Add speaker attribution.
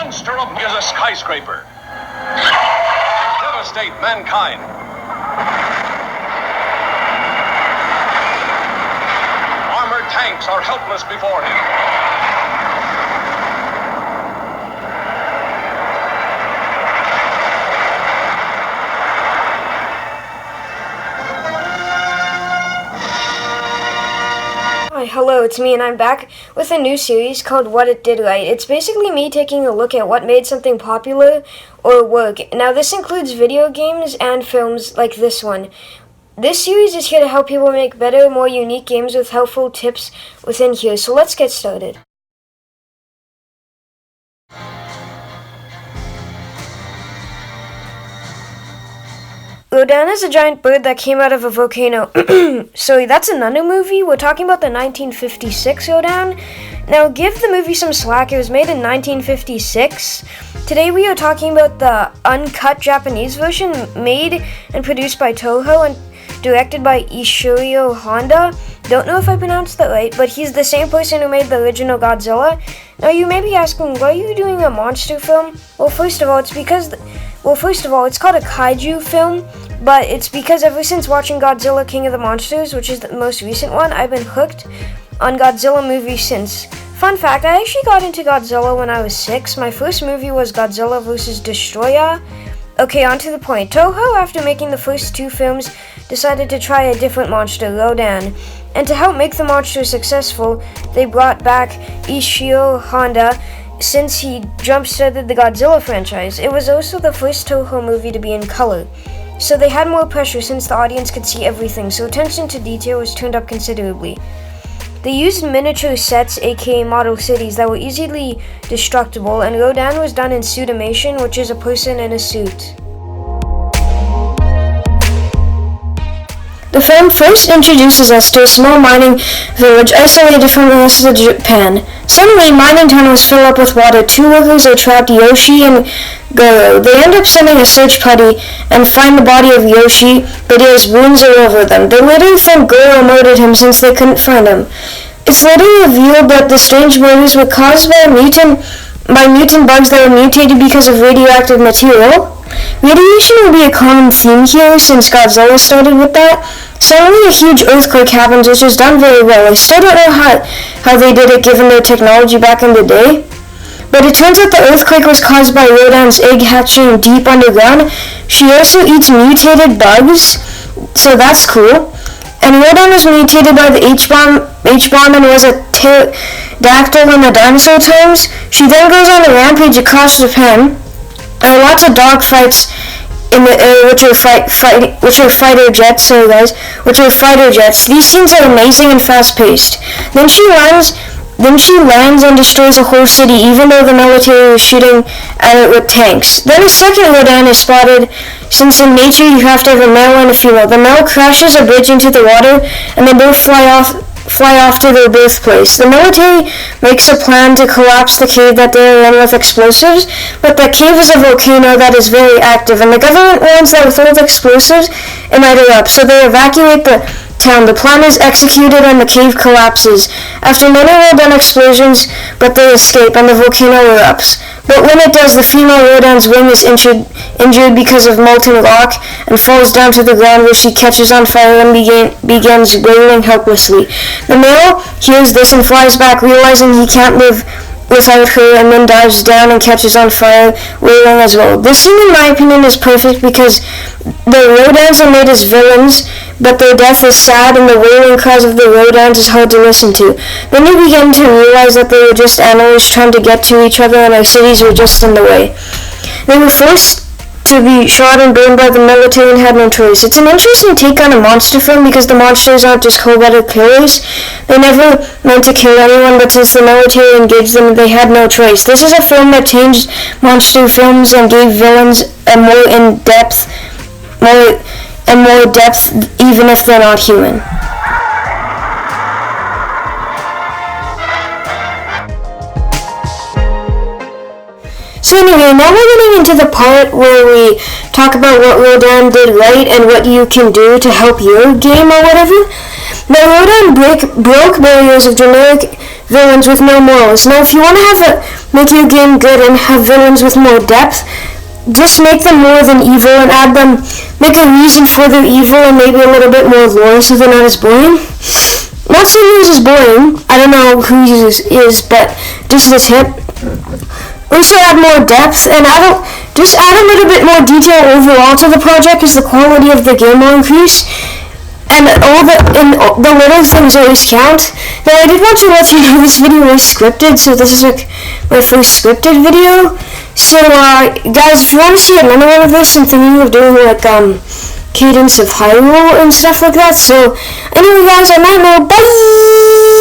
Speaker 1: monster of is a skyscraper. To devastate mankind. Armored tanks are helpless before him.
Speaker 2: Hi, hello, it's me, and I'm back with a new series called What It Did Right. It's basically me taking a look at what made something popular or work. Now, this includes video games and films like this one. This series is here to help people make better, more unique games with helpful tips within here. So let's get started. Rodan is a giant bird that came out of a volcano. So that's another movie. We're talking about the 1956 Rodan. Now give the movie some slack. It was made in 1956. Today we are talking about the uncut Japanese version made and produced by Toho and directed by Ishiro Honda. Don't know if I pronounced that right, but he's the same person who made the original Godzilla. Now you may be asking, why are you doing a monster film? Well, first of all, it's called a kaiju film, but it's because ever since watching Godzilla King of the Monsters, which is the most recent one, I've been hooked on Godzilla movies since. Fun fact, I actually got into Godzilla when I was 6. My first movie was Godzilla vs. Destroyer. Okay, on to the point. Toho, after making the first 2 films, decided to try a different monster, Rodan. And to help make the monster successful, they brought back Ishiro Honda, since he jump-started the Godzilla franchise. It was also the first Toho movie to be in color. So they had more pressure since the audience could see everything, so attention to detail was turned up considerably. They used miniature sets, aka model cities, that were easily destructible, and Rodan was done in suitimation, which is a person in a suit. The film first introduces us to a small mining village isolated from the rest of Japan. Suddenly, mining tunnels fill up with water. 2 workers are trapped, Yoshi and Goro. They end up sending a search party and find the body of Yoshi, but he has wounds all over them. They later think Goro murdered him since they couldn't find him. It's later revealed that the strange murders were caused by mutant bugs that were mutated because of radioactive material. Radiation will be a common theme here since Godzilla started with that. Suddenly a huge earthquake happens, which is done very well. I still don't know how they did it given their technology back in the day. But it turns out the earthquake was caused by Rodan's egg hatching deep underground. She also eats mutated bugs, so that's cool. And Rodan was mutated by the H-bomb and was a pterodactyl in the dinosaur times. She then goes on a rampage across Japan. There are lots of dog fights in the air, which are fighter jets. Sorry guys, which are fighter jets. These scenes are amazing and fast-paced. Then she lands and destroys a whole city, even though the military is shooting at it with tanks. Then a second Rodan is spotted, since in nature you have to have a male and a female. The male crashes a bridge into the water, and they both fly off to their birthplace. The military makes a plan to collapse the cave that they are in with explosives, but the cave is a volcano that is very active, and the government warns that with all the explosives, it might erupt, so they evacuate the town. The plan is executed and the cave collapses. After many well-done explosions, but they escape and the volcano erupts. But when it does, the female Rodan's wing is injured because of molten rock and falls down to the ground, where she catches on fire and begins wailing helplessly. The male hears this and flies back, realizing he can't live without her, and then dives down and catches on fire, wailing as well. This scene, in my opinion, is perfect because the Rodans are made as villains, but their death is sad, and the wailing cries of the Rodans is hard to listen to. Then you begin to realize that they were just animals trying to get to each other, and our cities were just in the way. They were forced to be shot and burned by the military and had no choice. It's an interesting take on a monster film because the monsters aren't just cold-blooded killers. They never meant to kill anyone, but since the military engaged them, they had no choice. This is a film that changed monster films and gave villains a more depth, even if they're not human. So anyway, now we're getting into the part where we talk about what Rodan did right and what you can do to help your game or whatever. Now, Rodan broke barriers of generic villains with no morals. Now, if you want to make your game good and have villains with more depth, just make them more than evil and make a reason for their evil and maybe a little bit more lore so they're not as boring. Not saying yours is boring. I don't know who yours is, but just a tip. Also add more depth and add a little bit more detail overall to the project as the quality of the game will increase. And the little things always count. Now I did want to let you know this video is scripted, so this is like my first scripted video. So guys, if you want to see another one of this, I'm thinking of doing like Cadence of Hyrule and stuff like that. So anyway guys, on that note, bye!